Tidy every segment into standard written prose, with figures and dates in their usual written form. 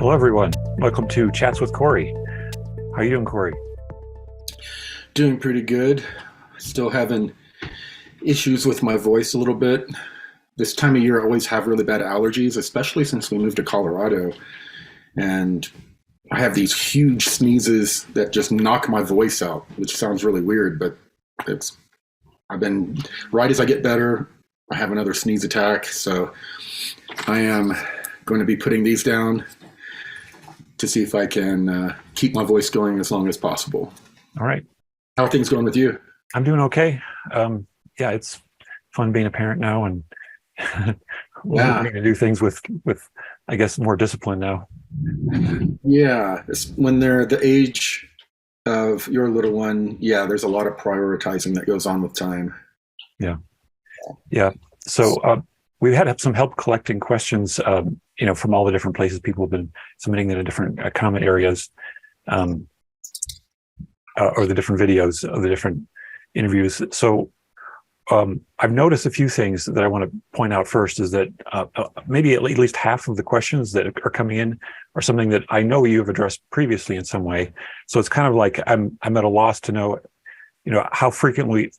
Hello, everyone. Welcome to Chats with Corey. How are you doing, Corey? Doing pretty good. Still having issues with my voice a little bit. This time of year, I always have really bad allergies, especially since we moved to Colorado. And I have these huge sneezes that just knock my voice out, which sounds really weird, but I've been, right as I get better, I have another sneeze attack. So I am going to be putting these down to see if I can keep my voice going as long as possible. All right. How are things going with you? I'm doing okay. Yeah, it's fun being a parent now, and we're Yeah, going to do things with, I guess, more discipline now. yeah. When they're the age of your little one, yeah, there's a lot of prioritizing that goes on with time. Yeah. Yeah. So we've had some help collecting questions, from all the different places people have been submitting in the different comment areas, or the different videos of the different interviews. So I've noticed a few things that I want to point out. First is that maybe at least half of the questions that are coming in are something that I know you have addressed previously in some way. So it's kind of like I'm at a loss to know, how frequently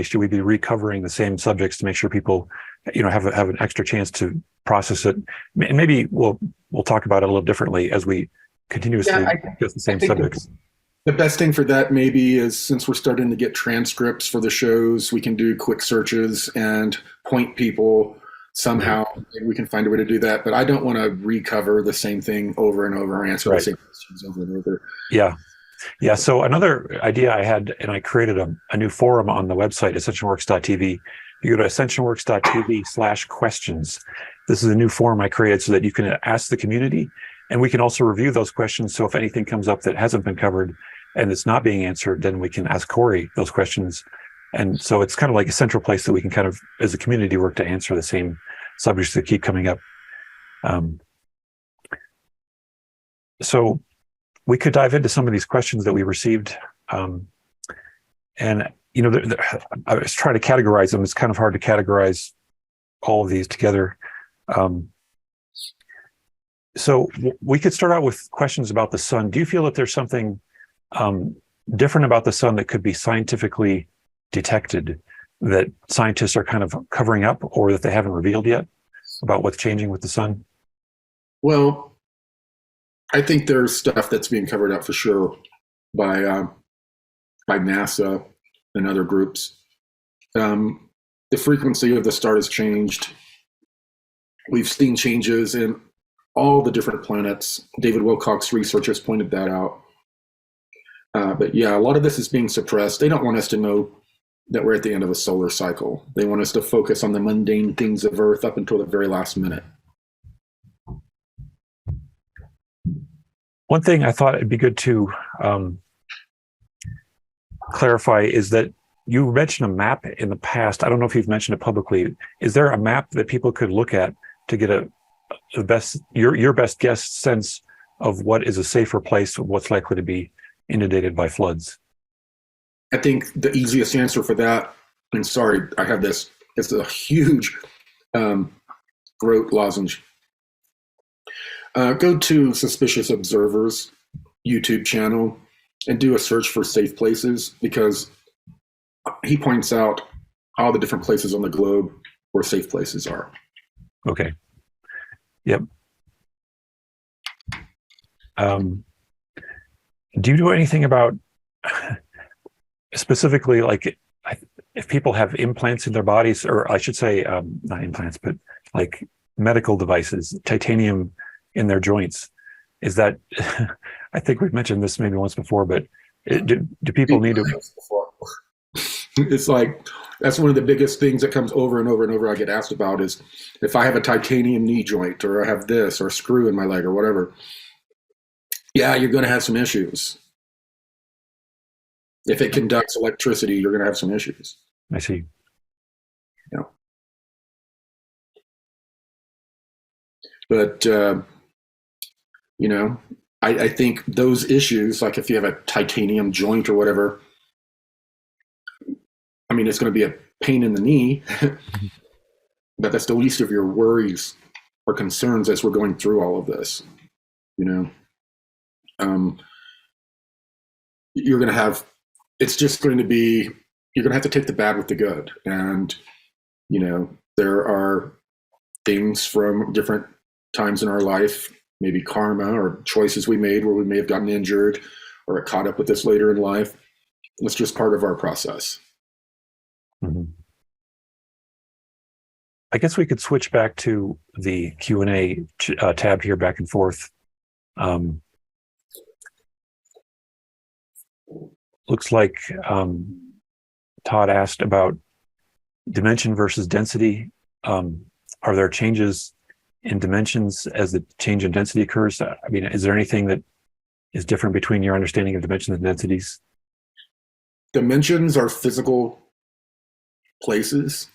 should we be recovering the same subjects to make sure people, have an extra chance to process it. And maybe we'll talk about it a little differently as we continuously discuss the I same think subjects. the best thing for that maybe is, since we're starting to get transcripts for the shows, we can do quick searches and point people somehow. Maybe we can find a way to do that. But I don't want to recover the same thing over and over, answer the same questions over and over. Yeah. Yeah. So another idea I had, and I created a new forum on the website, ascensionworks.tv. You go to ascensionworks.tv/questions. This is a new forum I created so that you can ask the community, and we can also review those questions. So if anything comes up that hasn't been covered and it's not being answered, then we can ask Corey those questions. And so it's kind of like a central place that we can kind of, as a community, work to answer the same subjects that keep coming up. So we could dive into some of these questions that we received. And, I was trying to categorize them. It's kind of hard to categorize all of these together. So we could start out with questions about the sun. Do you feel that there's something different about the sun that could be scientifically detected, that scientists are kind of covering up, or that they haven't revealed yet about what's changing with the sun? Well, I think there's stuff that's being covered up for sure by NASA and other groups. The frequency of the star has changed. We've seen changes in all the different planets. David Wilcock's research has pointed that out. But yeah, a lot of this is being suppressed. They don't want us to know that we're at the end of a solar cycle. They want us to focus on the mundane things of Earth up until the very last minute. One thing I thought it'd be good to clarify is that you mentioned a map in the past. I don't know if you've mentioned it publicly. Is there a map that people could look at to get your best guess sense of what is a safer place, what's likely to be inundated by floods? I think the easiest answer for that, and sorry, I have this, it's a huge throat lozenge. Go to Suspicious Observers YouTube channel and do a search for safe places, because he points out all the different places on the globe where safe places are. Okay. Yep. Do you know anything about specifically, like, if people have implants in their bodies, or I should say, not implants, but like medical devices, titanium in their joints? Is that, I think we've mentioned this maybe once before, but do people need to? It's like, that's one of the biggest things that comes over and over and over I get asked about is, if I have a titanium knee joint, or I have this, or a screw in my leg, or whatever, yeah, you're going to have some issues. If it conducts electricity, you're going to have some issues. I see. Yeah. But, I think those issues, like if you have a titanium joint or whatever, I mean, it's going to be a pain in the knee, but that's the least of your worries or concerns as we're going through all of this. You know, um, you're going to have. It's just going to be. You're going to have to take the bad with the good, and there are things from different times in our life, maybe karma or choices we made where we may have gotten injured or it caught up with us later in life. It's just part of our process. Mm-hmm. I guess we could switch back to the Q&A tab here, back and forth. Looks like Todd asked about dimension versus density. Are there changes in dimensions as the change in density occurs? I mean, is there anything that is different between your understanding of dimensions and densities? Dimensions are physical places.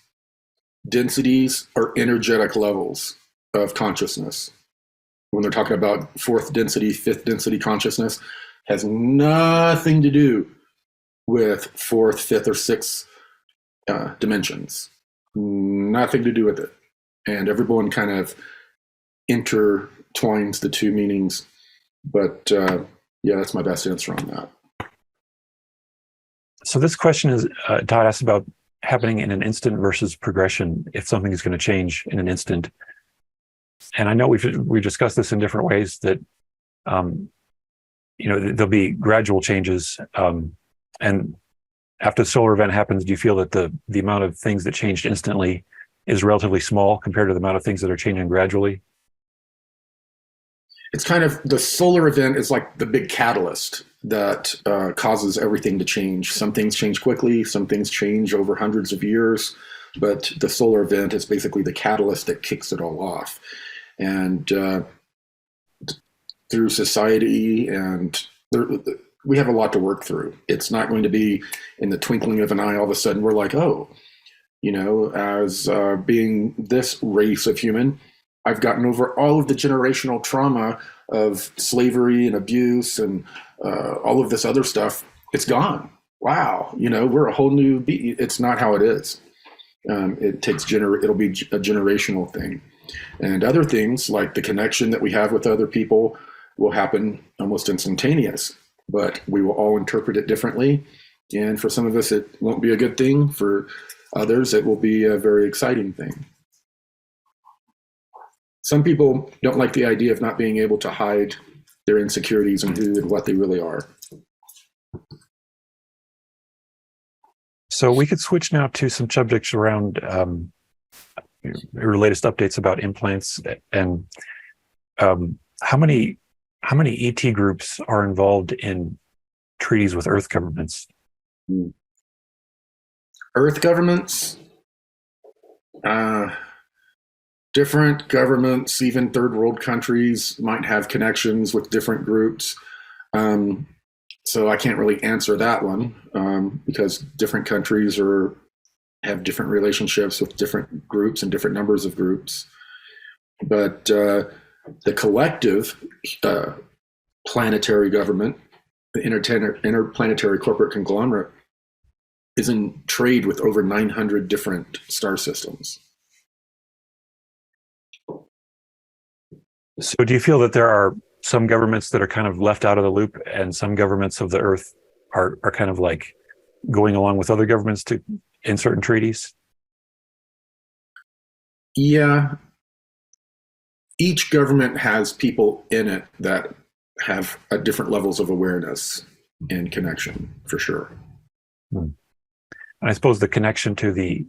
Densities are energetic levels of consciousness. When they're talking about fourth density, fifth density consciousness, has nothing to do with fourth, fifth, or sixth dimensions. Nothing to do with it. And everyone kind of intertwines the two meanings. But yeah, that's my best answer on that. So this question is, Todd asked about happening in an instant versus progression, if something is going to change in an instant. And I know we've discussed this in different ways, that there'll be gradual changes, and after the solar event happens, do you feel that the amount of things that changed instantly is relatively small compared to the amount of things that are changing gradually? It's kind of, the solar event is like the big catalyst that causes everything to change. Some things change quickly, some things change over hundreds of years, but the solar event is basically the catalyst that kicks it all off. And through society, and we have a lot to work through. It's not going to be in the twinkling of an eye, all of a sudden we're like, oh, as being this race of human, I've gotten over all of the generational trauma of slavery and abuse and all of this other stuff. It's gone. Wow. We're a whole new It's not how it is. It takes it'll be a generational thing. And other things like the connection that we have with other people will happen almost instantaneous, but we will all interpret it differently. And for some of us, it won't be a good thing. For others, it will be a very exciting thing. Some people don't like the idea of not being able to hide their insecurities and who and what they really are. So we could switch now to some subjects around your latest updates about implants, and how many ET groups are involved in treaties with Earth governments? Earth governments, different governments, even third world countries might have connections with different groups. So I can't really answer that one because different countries have different relationships with different groups and different numbers of groups. But the collective planetary government, the interplanetary corporate conglomerate, is in trade with over 900 different star systems. So do you feel that there are some governments that are kind of left out of the loop, and some governments of the Earth are kind of like going along with other governments in certain treaties? Yeah. Each government has people in it that have different levels of awareness and connection, for sure. And I suppose the connection to the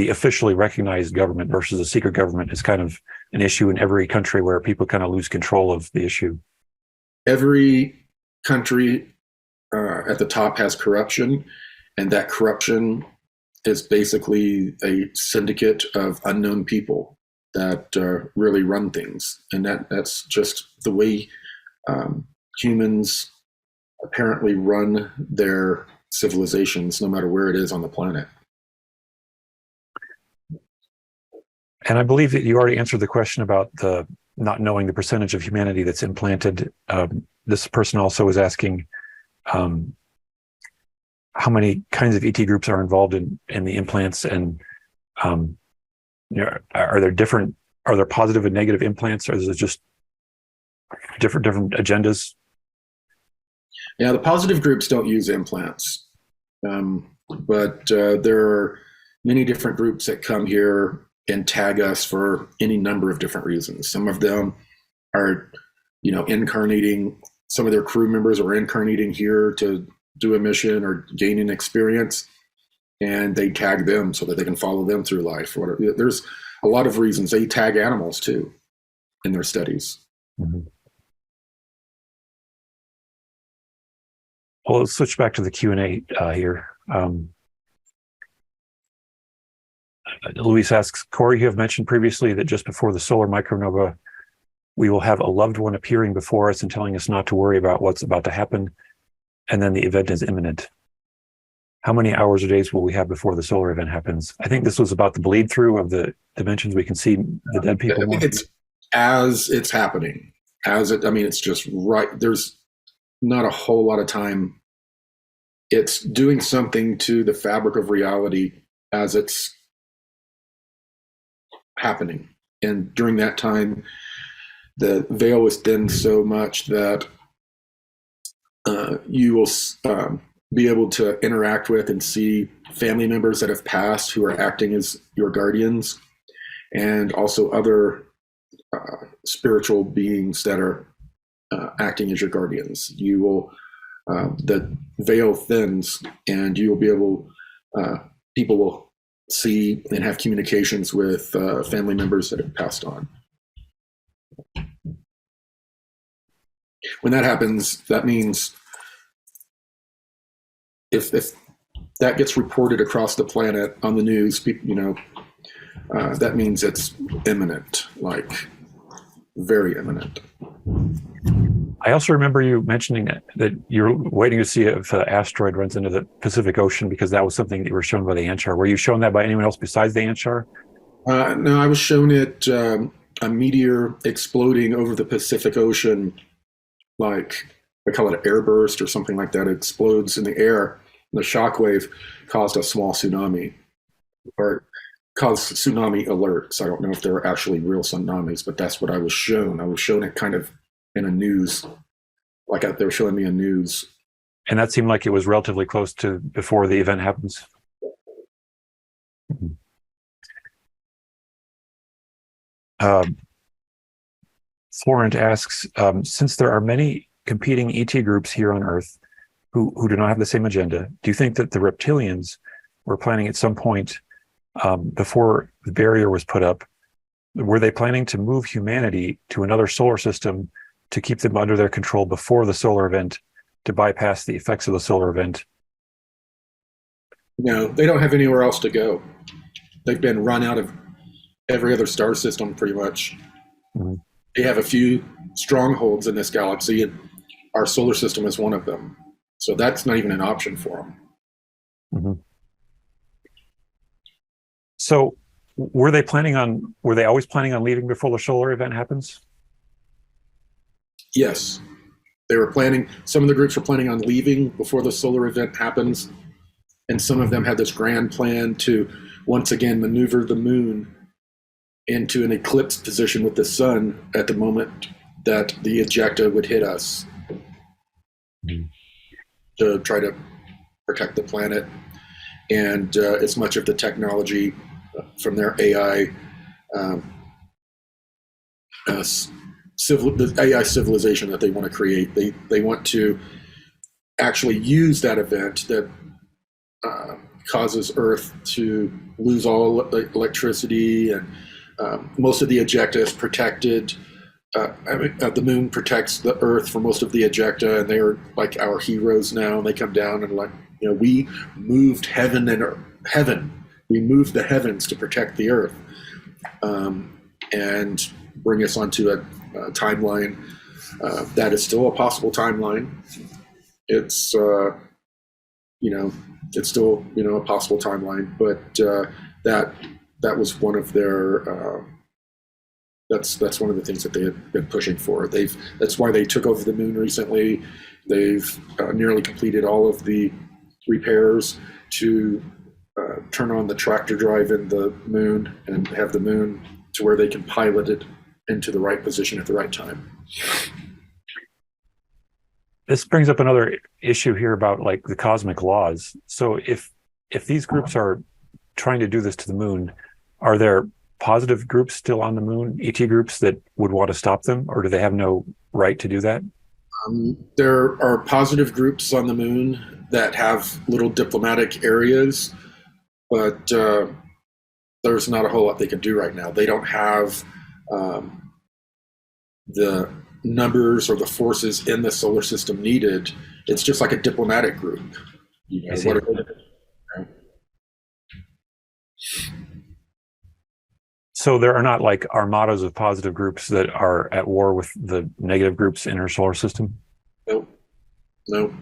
officially recognized government versus a secret government is kind of an issue in every country, where people kind of lose control of the issue. Every country at the top has corruption, and that corruption is basically a syndicate of unknown people that really run things. And that's just the way humans apparently run their civilizations, no matter where it is on the planet. And I believe that you already answered the question about the not knowing the percentage of humanity that's implanted. This person also was asking how many kinds of ET groups are involved in the implants, and are there positive and negative implants, or is it just different agendas? Yeah, the positive groups don't use implants, but there are many different groups that come here and tag us for any number of different reasons. Some of them are, incarnating. Some of their crew members are incarnating here to do a mission or gain an experience, and they tag them so that they can follow them through life. There's a lot of reasons. They tag animals too in their studies. Mm-hmm. Well, let's switch back to the Q&A here. Luis asks, Corey, you have mentioned previously that just before the solar micronova, we will have a loved one appearing before us and telling us not to worry about what's about to happen, and then the event is imminent. How many hours or days will we have before the solar event happens? I think this was about the bleed through of the dimensions. We can see the dead people. I think it's as it's happening. It's just right. There's not a whole lot of time. It's doing something to the fabric of reality as it's happening. And during that time, the veil is thinned so much that you will be able to interact with and see family members that have passed who are acting as your guardians, and also other spiritual beings that are acting as your guardians. You will, the veil thins, and you will be able, people will see and have communications with family members that have passed on. When that happens, that means if that gets reported across the planet on the news, that means it's imminent, like very imminent. I also remember you mentioning that you're waiting to see if an asteroid runs into the Pacific Ocean, because that was something that you were shown by the Anshar. Were you shown that by anyone else besides the Anshar? No, I was shown it, a meteor exploding over the Pacific Ocean, like they call it an airburst or something like that. It explodes in the air. And the shockwave caused a small tsunami, or caused tsunami alerts. I don't know if they were actually real tsunamis, but that's what I was shown. I was shown it kind of in a news, like they were showing me a news. And that seemed like it was relatively close to before the event happens. Florent asks, since there are many competing ET groups here on Earth who do not have the same agenda, do you think that the reptilians were planning at some point before the barrier was put up, were they planning to move humanity to another solar system to keep them under their control before the solar event, to bypass the effects of the solar event? No, they don't have anywhere else to go. They've been run out of every other star system pretty much. Mm-hmm. They have a few strongholds in this galaxy, and our solar system is one of them. So that's not even an option for them. Mm-hmm. So were they always planning on leaving before the solar event happens? Yes. They were planning, some of the groups were planning on leaving before the solar event happens. And some of them had this grand plan to once again maneuver the moon into an eclipse position with the sun at the moment that the ejecta would hit us, to try to protect the planet. And as much of the technology from their AI, the AI civilization that they want to create, they want to actually use that event that causes Earth to lose all electricity, and most of the ejecta is protected. The moon protects the Earth for most of the ejecta, and they're like our heroes now. And they come down and we moved heaven. We moved the heavens to protect the Earth, and bring us onto a timeline that is still a possible timeline. It's it's still a possible timeline, but that was one of their that's one of the things that they had been pushing for. That's why they took over the moon recently. They've nearly completed all of the repairs to turn on the tractor drive in the moon and have the moon to where they can pilot it into the right position at the right time. This brings up another issue here about like the cosmic laws. So if these groups are trying to do this to the moon, are there positive groups still on the moon, ET groups that would want to stop them, or do they have no right to do that? There are positive groups on the moon that have little diplomatic areas, but there's not a whole lot they can do right now. They don't have the numbers or the forces in the solar system needed. It's just like a diplomatic group. You know, what are they, So there are not like armadas of positive groups that are at war with the negative groups in our solar system? no, no.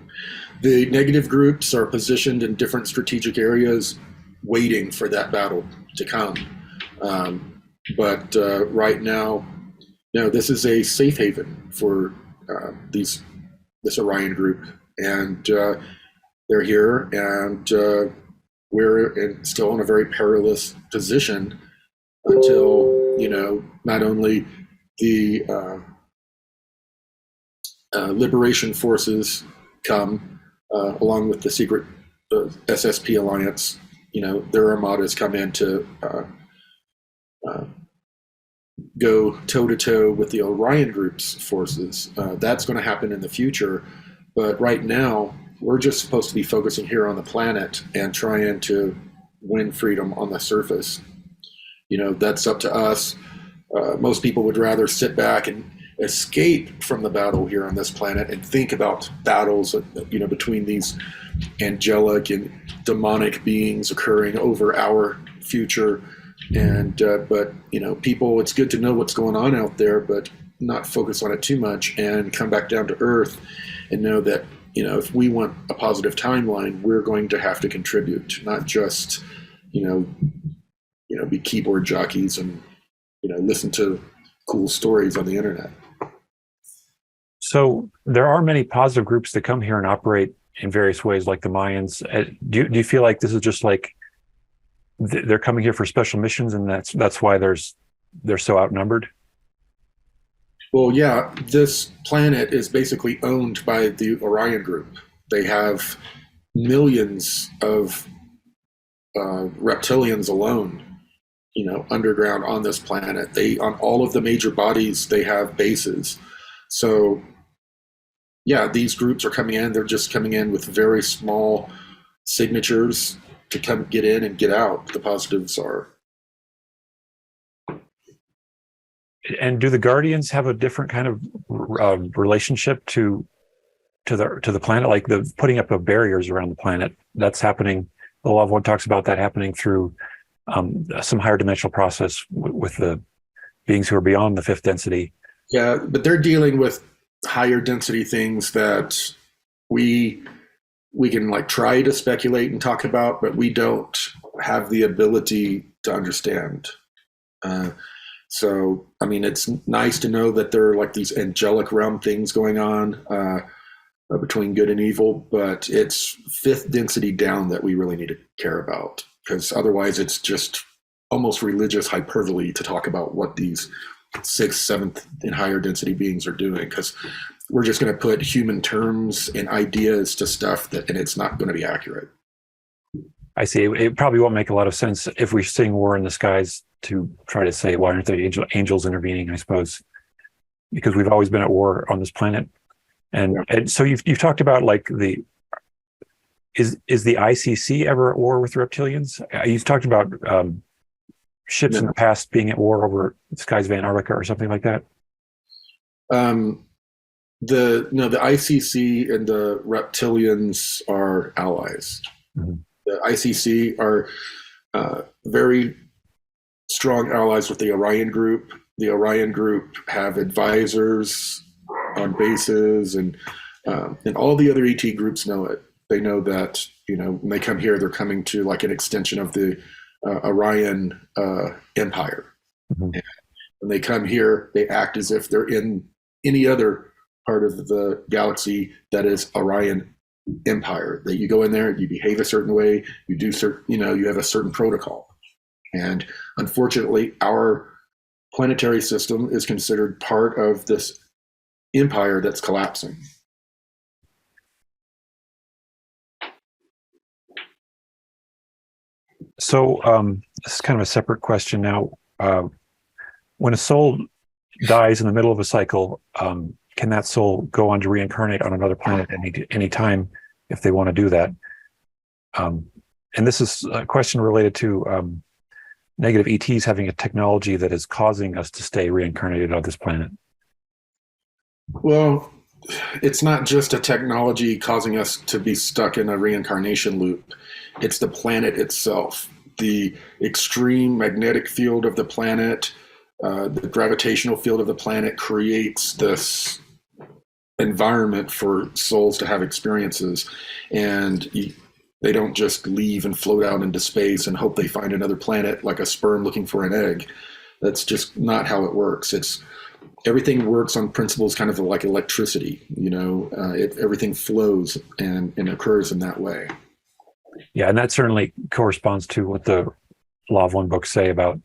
The negative groups are positioned in different strategic areas, waiting for that battle to come. But right now, no, this is a safe haven for this Orion group, and they're here, and we're still in a very perilous position until, you know, not only the liberation forces come along with the secret SSP alliance. You know, their armadas come in to go toe-to-toe with the Orion Group's forces. That's going to happen in the future. But right now, we're just supposed to be focusing here on the planet and trying to win freedom on the surface. You know, that's up to us. Most people would rather sit back and escape from the battle here on this planet and think about battles, you know, between these angelic and demonic beings occurring over our future. And but, you know, people, it's good to know what's going on out there, but not focus on it too much and come back down to earth and know that, you know, if we want a positive timeline, we're going to have to contribute, not just, you know, be keyboard jockeys and, you know, listen to cool stories on the internet. So there are many positive groups that come here and operate in various ways, like the Mayans. Do you feel like this is just like they're coming here for special missions, and that's why they're so outnumbered? Well, yeah, this planet is basically owned by the Orion Group. They have millions of reptilians alone, you know, underground on this planet. They, on all of the major bodies, they have bases. So yeah, these groups are coming in. They're just coming in with very small signatures to come get in and get out. The positives are. And do the Guardians have a different kind of relationship to the planet, like the putting up of barriers around the planet? That's happening. The Law of One talks about that happening through some higher dimensional process with the beings who are beyond the fifth density. Yeah, but they're dealing with higher density things that we can like try to speculate and talk about, but we don't have the ability to understand. So, I mean, it's nice to know that there are like these angelic realm things going on between good and evil, but it's fifth density down that we really need to care about, because otherwise it's just almost religious hyperbole to talk about what these sixth, seventh, and higher density beings are doing, because we're just going to put human terms and ideas to stuff that, and it's not going to be accurate. I see. It probably won't make a lot of sense if we're seeing war in the skies to try to say, why aren't there angels intervening, I suppose, because we've always been at war on this planet. And so you've talked about like is the ICC ever at war with reptilians? You've talked about ships in the past being at war over the skies of Antarctica or something like that. The ICC and the reptilians are allies. Mm-hmm. The ICC are very strong allies with the Orion Group. The Orion Group have advisors on bases, and all the other ET groups know it. They know that, you know, when they come here, they're coming to like an extension of the Orion Empire. Mm-hmm. And when they come here, they act as if they're in any other part of the galaxy that is Orion Empire. That you go in there, you behave a certain way, you do certain, you know, you have a certain protocol. And unfortunately, our planetary system is considered part of this empire that's collapsing. So this is kind of a separate question now. When a soul dies in the middle of a cycle, can that soul go on to reincarnate on another planet any time if they want to do that? And this is a question related to negative ETs having a technology that is causing us to stay reincarnated on this planet. Well, it's not just a technology causing us to be stuck in a reincarnation loop. It's the planet itself. The extreme magnetic field of the planet, the gravitational field of the planet creates this environment for souls to have experiences. And they don't just leave and float out into space and hope they find another planet like a sperm looking for an egg. That's just not how it works. Everything works on principles kind of like electricity, everything flows and occurs in that way. Yeah, and that certainly corresponds to what the Law of One books say about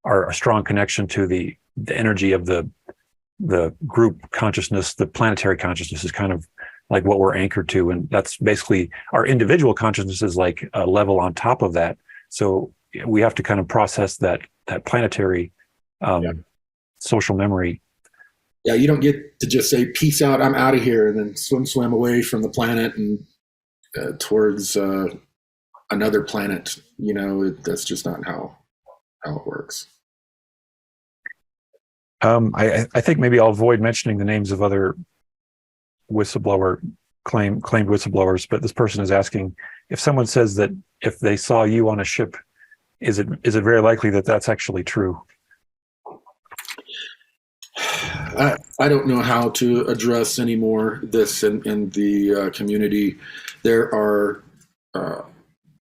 our strong connection to the energy of the group consciousness. The planetary consciousness is kind of like what we're anchored to, and that's basically our individual consciousness is like a level on top of that. So we have to kind of process that planetary social memory. Yeah, you don't get to just say "peace out, I'm out of here," and then swim away from the planet and towards another planet. That's just not how it works. I think maybe I'll avoid mentioning the names of other claimed whistleblowers, but this person is asking if someone says that if they saw you on a ship, is it very likely that that's actually true? I don't know how to address anymore this in the community. There are,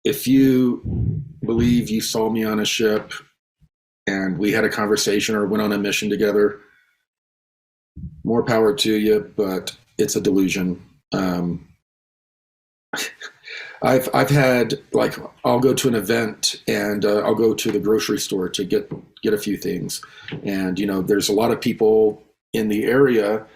if you believe you saw me on a ship and we had a conversation or went on a mission together, more power to you, but it's a delusion. I've had, like, I'll go to an event and I'll go to the grocery store to get a few things. And, there's a lot of people in the area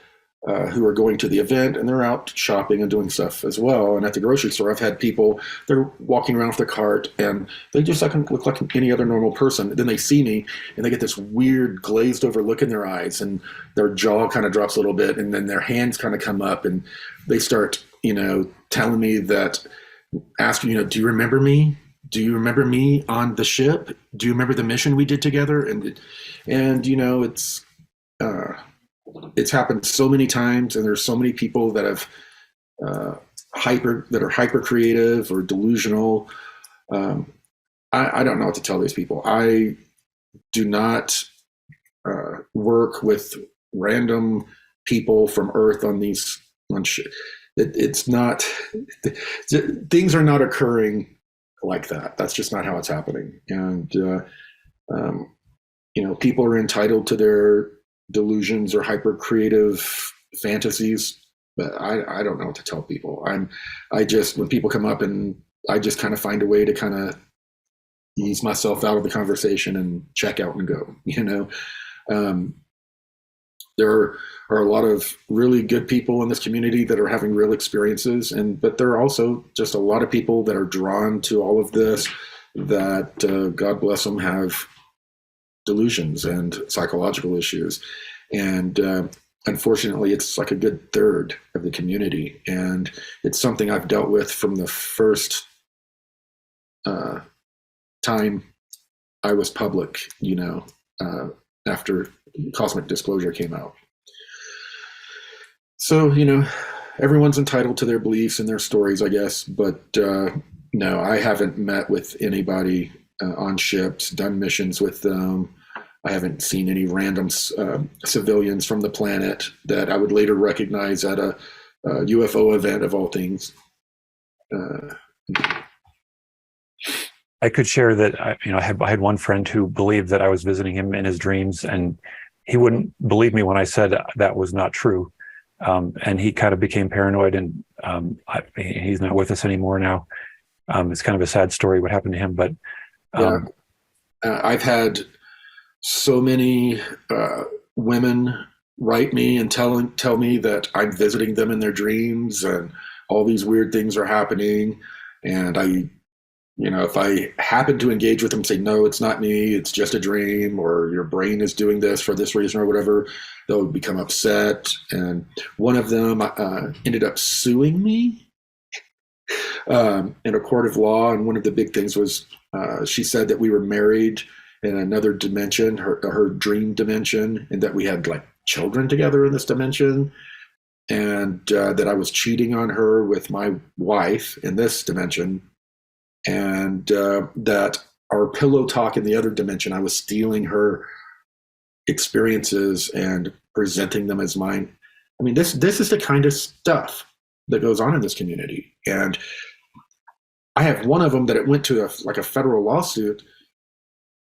who are going to the event and they're out shopping and doing stuff as well. And at the grocery store, I've had people, they're walking around with their cart and they just look like any other normal person. Then they see me and they get this weird glazed over look in their eyes and their jaw kind of drops a little bit. And then their hands kind of come up and they start, telling me that, asking, do you remember me? Do you remember me on the ship? Do you remember the mission we did together? And it's happened so many times, and there's so many people that have hyper creative or delusional. I don't know what to tell these people. I do not work with random people from Earth on shit. It's not, things are not occurring like that. That's just not how it's happening. And, people are entitled to their delusions or hyper creative fantasies, but I don't know what to tell people. When people come up, and I just kind of find a way to kind of ease myself out of the conversation and check out and go, there are a lot of really good people in this community that are having real experiences, but there are also just a lot of people that are drawn to all of this that, God bless them, have delusions and psychological issues. And unfortunately, it's like a good third of the community. And it's something I've dealt with from the first time I was public, after Cosmic Disclosure came out. So, everyone's entitled to their beliefs and their stories, I guess. But no, I haven't met with anybody on ships, done missions with them. I haven't seen any random civilians from the planet that I would later recognize at a UFO event of all things. I could share that I had one friend who believed that I was visiting him in his dreams, and he wouldn't believe me when I said that was not true. And he kind of became paranoid, and he's not with us anymore now. It's kind of a sad story what happened to him, but I've had So many women write me and tell me that I'm visiting them in their dreams, and all these weird things are happening. And if I happen to engage with them, say, no, it's not me, it's just a dream, or your brain is doing this for this reason or whatever, they'll become upset. And one of them ended up suing me in a court of law. And one of the big things was she said that we were married in another dimension, her dream dimension, and that we had like children together in this dimension, and that I was cheating on her with my wife in this dimension, and that our pillow talk in the other dimension, I was stealing her experiences and presenting them as mine. I mean, this is the kind of stuff that goes on in this community. And I have one of them that it went to a federal lawsuit.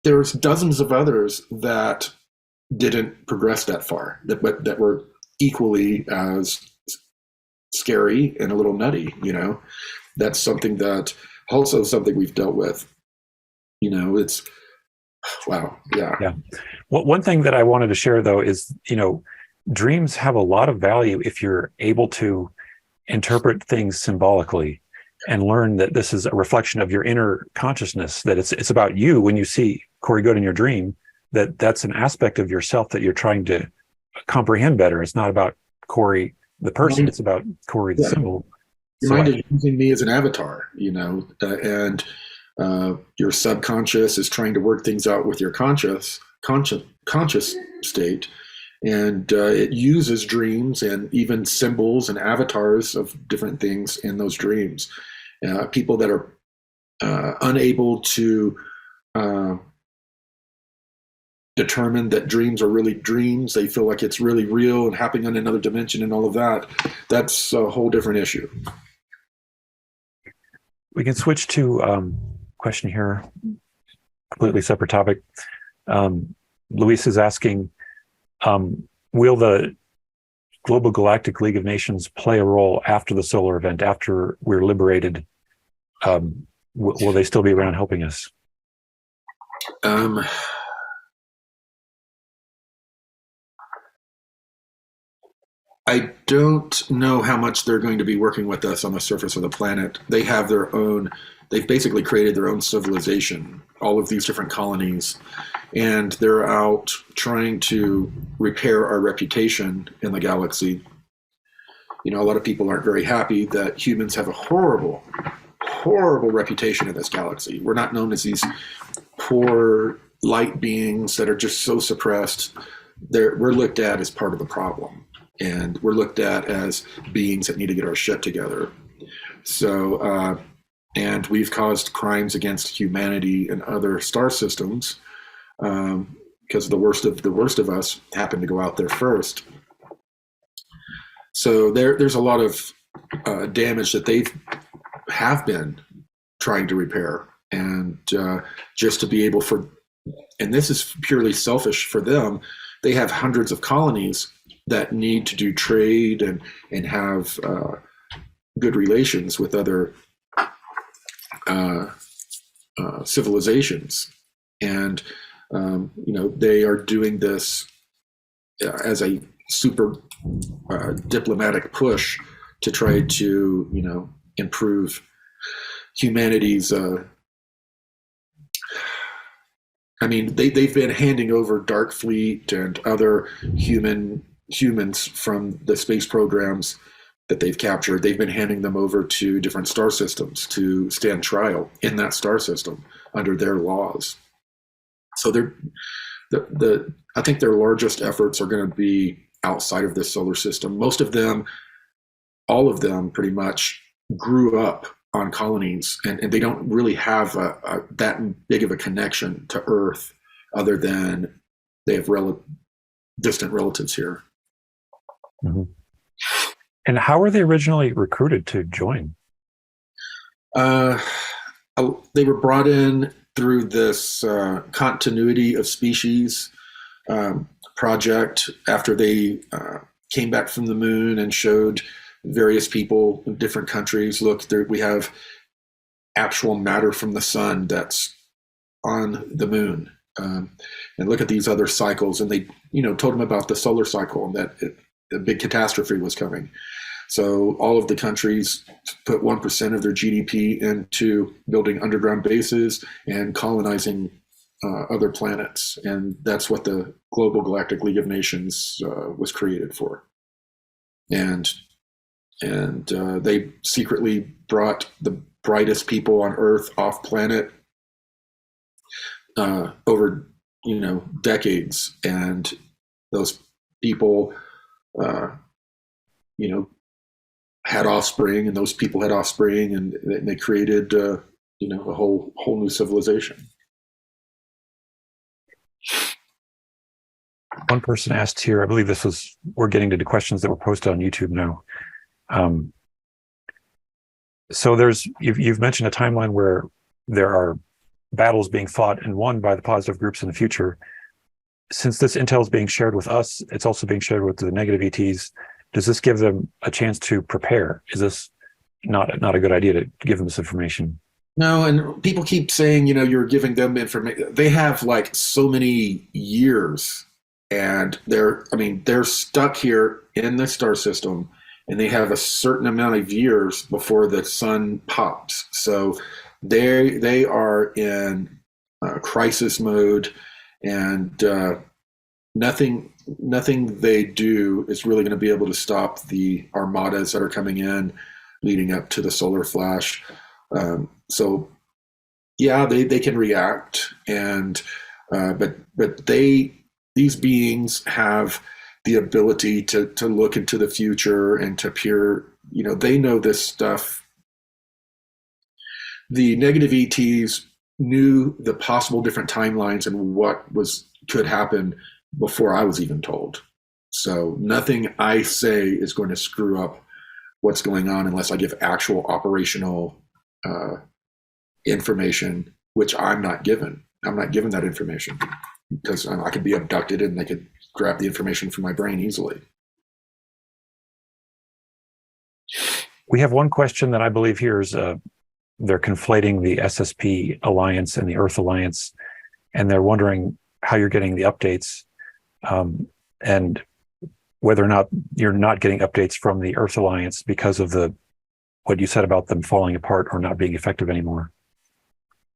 There's dozens of others that didn't progress that far, that were equally as scary and a little nutty. That's something that also something we've dealt with. It's wow. Yeah. Well, one thing that I wanted to share though is, dreams have a lot of value if you're able to interpret things symbolically and learn that this is a reflection of your inner consciousness, that it's about you. When you see Corey Good in your dream, that's an aspect of yourself that you're trying to comprehend better. It's not about Corey the person, it's about Corey the symbol. Your mind is using me as an avatar, and your subconscious is trying to work things out with your conscious state, and it uses dreams and even symbols and avatars of different things in those dreams. People that are unable to determine that dreams are really dreams, they feel like it's really real and happening in another dimension and all of that, that's a whole different issue. We can switch to question here, completely separate topic. Luis is asking, will the Global Galactic League of Nations play a role after the solar event, after we're liberated? Will they still be around helping us? I don't know how much they're going to be working with us on the surface of the planet. They've basically created their own civilization, all of these different colonies, and they're out trying to repair our reputation in the galaxy. A lot of people aren't very happy that humans have a horrible, horrible reputation in this galaxy. We're not known as these poor light beings that are just so suppressed. We're looked at as part of the problem. And we're looked at as beings that need to get our shit together. So, and we've caused crimes against humanity and other star systems because the worst of us happen to go out there first. So there's a lot of damage that they have been trying to repair, and just to be able and this is purely selfish for them. They have hundreds of colonies that need to do trade and have good relations with other civilizations. And, they are doing this as a super diplomatic push to try to, improve humanity's. They've been handing over Darkfleet and other humans from the space programs that they've captured. They've been handing them over to different star systems to stand trial in that star system under their laws. So I think their largest efforts are going to be outside of this solar system. Most of them, all of them pretty much grew up on colonies, and they don't really have that big of a connection to Earth other than they have distant relatives here. Mm-hmm. And how were they originally recruited to join? They were brought in through this continuity of species project after they came back from the moon and showed various people in different countries, look, we have actual matter from the sun that's on the moon. and look at these other cycles. And they, told him about the solar cycle and that a big catastrophe was coming. So all of the countries put 1% of their GDP into building underground bases and colonizing other planets. And that's what the Global Galactic League of Nations was created for. And they secretly brought the brightest people on Earth off planet over, decades. And those people, had offspring, and those people had offspring, and they created, a whole new civilization. One person asked here, I believe we're getting to the questions that were posted on YouTube now. So you've mentioned a timeline where there are battles being fought and won by the positive groups in the future. Since this intel is being shared with us, it's also being shared with the negative ETs. Does this give them a chance to prepare? Is this not a good idea to give them this information? No, and people keep saying, you're giving them information. They have like so many years, and they're stuck here in the star system, and they have a certain amount of years before the sun pops. So they are in crisis mode, and nothing they do is really going to be able to stop the armadas that are coming in leading up to the solar flash. So yeah, they can react, and but these beings have the ability to look into the future and to peer, they know this stuff. The negative ETs knew the possible different timelines and what could happen before I was even told. So nothing I say is going to screw up what's going on unless I give actual operational information, which I'm not given. I'm not given that information because I could be abducted and they could grab the information from my brain easily. We have one question that I believe here is they're conflating the SSP Alliance and the Earth Alliance, and they're wondering how you're getting the updates. And whether or not you're not getting updates from the Earth Alliance because of what you said about them falling apart or not being effective anymore.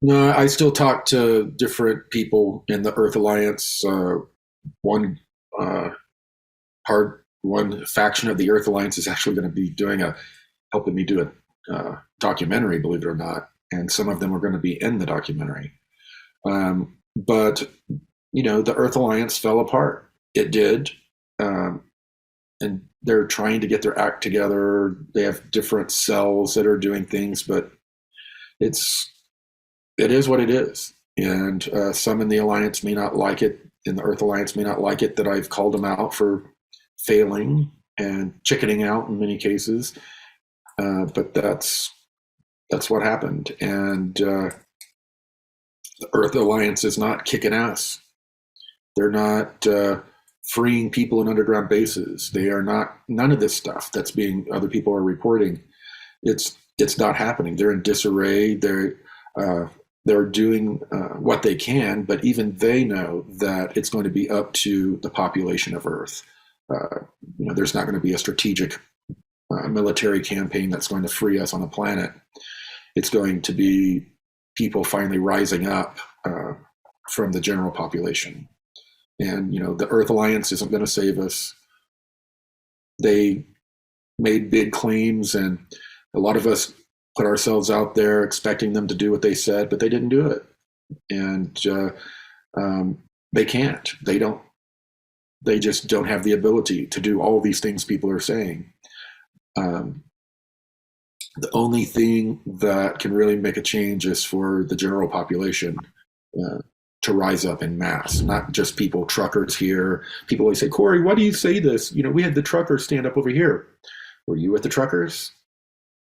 No, I still talk to different people in the Earth Alliance. One faction of the Earth Alliance is actually going to be helping me do a documentary, believe it or not, and some of them are going to be in the documentary. But the Earth Alliance fell apart. It did. And they're trying to get their act together. They have different cells that are doing things, but it is what it is. And some in the Alliance may not like it, in the Earth Alliance may not like it that I've called them out for failing and chickening out in many cases. But that's what happened. And the Earth Alliance is not kicking ass. They're not freeing people in underground bases. They are not, none of this stuff that's other people are reporting. It's not happening. They're in disarray. They're doing what they can, but even they know that it's going to be up to the population of Earth. There's not going to be a strategic military campaign that's going to free us on the planet. It's going to be people finally rising up from the general population. And, the Earth Alliance isn't going to save us. They made big claims, and a lot of us put ourselves out there expecting them to do what they said, but they didn't do it. And they can't. They just don't have the ability to do all these things people are saying. The only thing that can really make a change is for the general population to rise up in mass, not just people, truckers here. People always say, Corey, why do you say this? We had the truckers stand up over here. Were you at the truckers?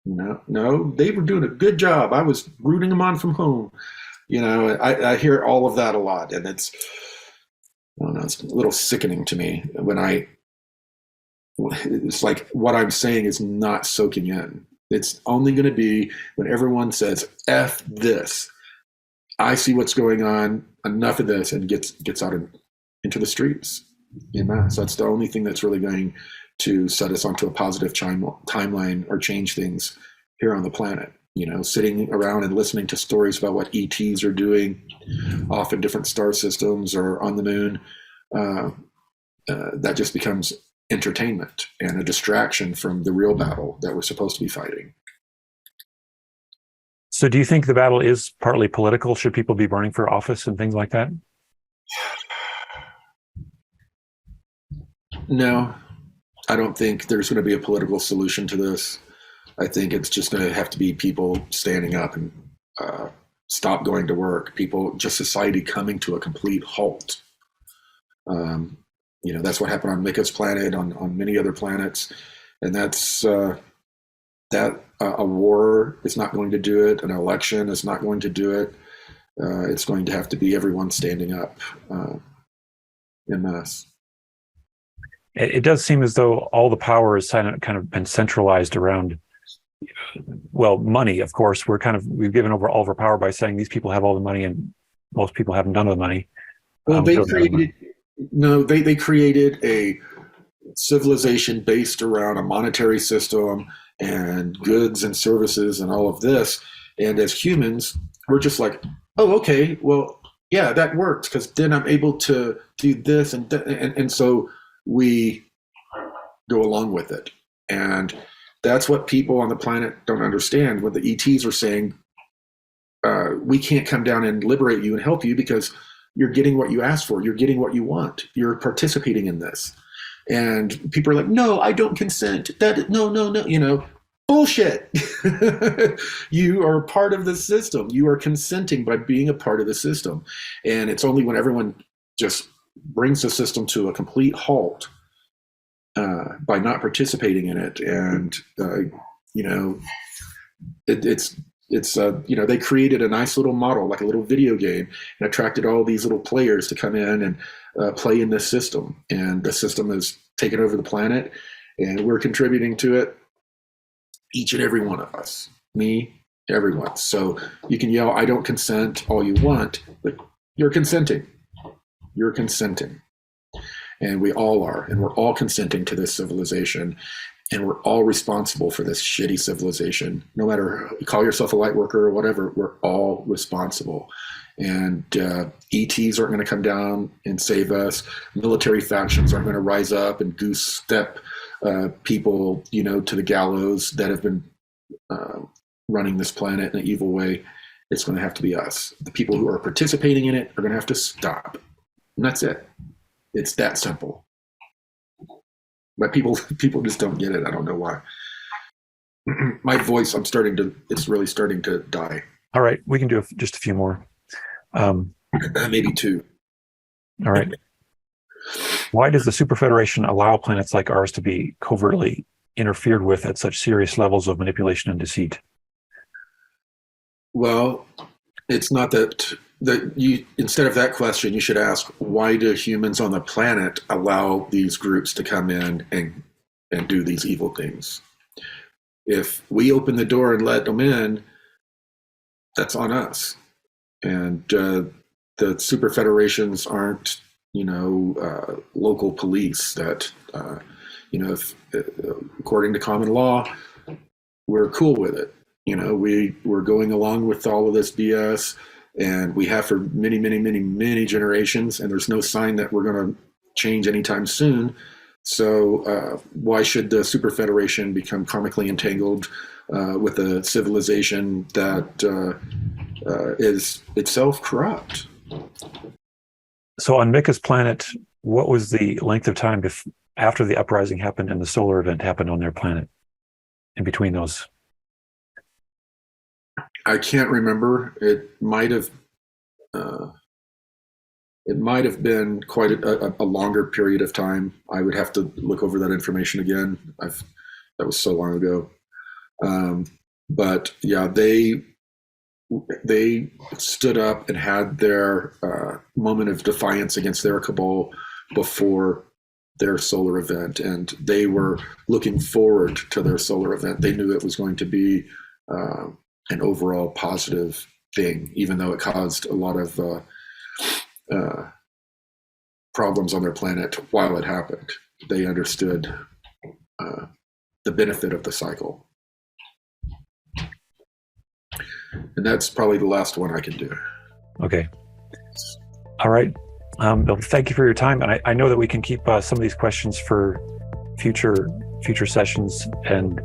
No, they were doing a good job. I was rooting them on from home. I hear all of that a lot, and it's a little sickening to me it's like what I'm saying is not soaking in. It's only going to be when everyone says, F this. I see what's going on, enough of this, and gets out into the streets in mass. That's the only thing that's really going to set us onto a positive timeline or change things here on the planet. Sitting around and listening to stories about what ETs are doing off in different star systems or on the moon, that just becomes entertainment and a distraction from the real battle that we're supposed to be fighting. So do you think the battle is partly political? Should people be running for office and things like that? No, I don't think there's going to be a political solution to this. I think it's just going to have to be people standing up and stop going to work. Just society coming to a complete halt. That's what happened on Mika's planet, on many other planets, and that's that. A war is not going to do it. An election is not going to do it. It's going to have to be everyone standing up en masse. It does seem as though all the power is kind of been centralized around, well, money, of course. We've given over all of our power by saying these people have all the money and most people haven't none of the money. Well, they created a civilization based around a monetary system and goods and services and all of this. And as humans, we're just like, oh, okay, well, yeah, that works, because then I'm able to do this and so we go along with it. And that's what people on the planet don't understand. When the ETs are saying, we can't come down and liberate you and help you because you're getting what you asked for. You're getting what you want. You're participating in this. And people are like, no, I don't consent. No, bullshit. You are part of the system. You are consenting by being a part of the system. And it's only when everyone just brings the system to a complete halt by not participating in it. And, they created a nice little model, like a little video game, and attracted all these little players to come in and play in this system. And the system has taken over the planet, and we're contributing to it, each and every one of us, me, everyone. So you can yell, I don't consent, all you want, but you're consenting. You're consenting. And we all are, and we're all consenting to this civilization. And we're all responsible for this shitty civilization. No matter, you call yourself a light worker or whatever, we're all responsible. And ETs aren't going to come down and save us. Military factions aren't going to rise up and goose step people, to the gallows that have been running this planet in an evil way. It's going to have to be us. The people who are participating in it are going to have to stop. And that's it. It's that simple. But people just don't get it. I don't know why. My voice, it's really starting to die. All right, we can do just a few more. Maybe two. All right. Why does the Super Federation allow planets like ours to be covertly interfered with at such serious levels of manipulation and deceit? Well, it's not that you, instead of that question, you should ask, why do humans on the planet allow these groups to come in and do these evil things? If we open the door and let them in, that's on us. And the super federations aren't, local police that, if according to common law, we're cool with it. We're going along with all of this BS. And we have for many, many, many, many generations, and there's no sign that we're going to change anytime soon. So why should the Super Federation become karmically entangled with a civilization that is itself corrupt? So on Mika's planet, what was the length of time after the uprising happened and the solar event happened on their planet, in between those? I can't remember. It might have been quite a longer period of time. I would have to look over that information again. That was so long ago. But yeah, they stood up and had their moment of defiance against their cabal before their solar event, and they were looking forward to their solar event. They knew it was going to be an overall positive thing, even though it caused a lot of problems on their planet while it happened. They understood the benefit of the cycle. And that's probably the last one I can do. Okay. All right. Well, thank you for your time. And I know that we can keep some of these questions for future sessions. And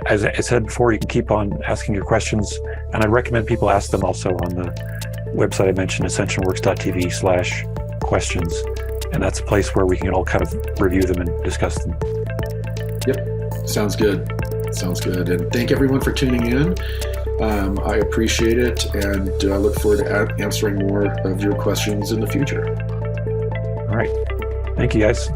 as I said before, you can keep on asking your questions. And I recommend people ask them also on the website I mentioned, ascensionworks.tv/questions. And that's a place where we can all kind of review them and discuss them. Yep. Sounds good. Sounds good. And thank everyone for tuning in. I appreciate it, and I look forward to answering more of your questions in the future. All right. Thank you, guys.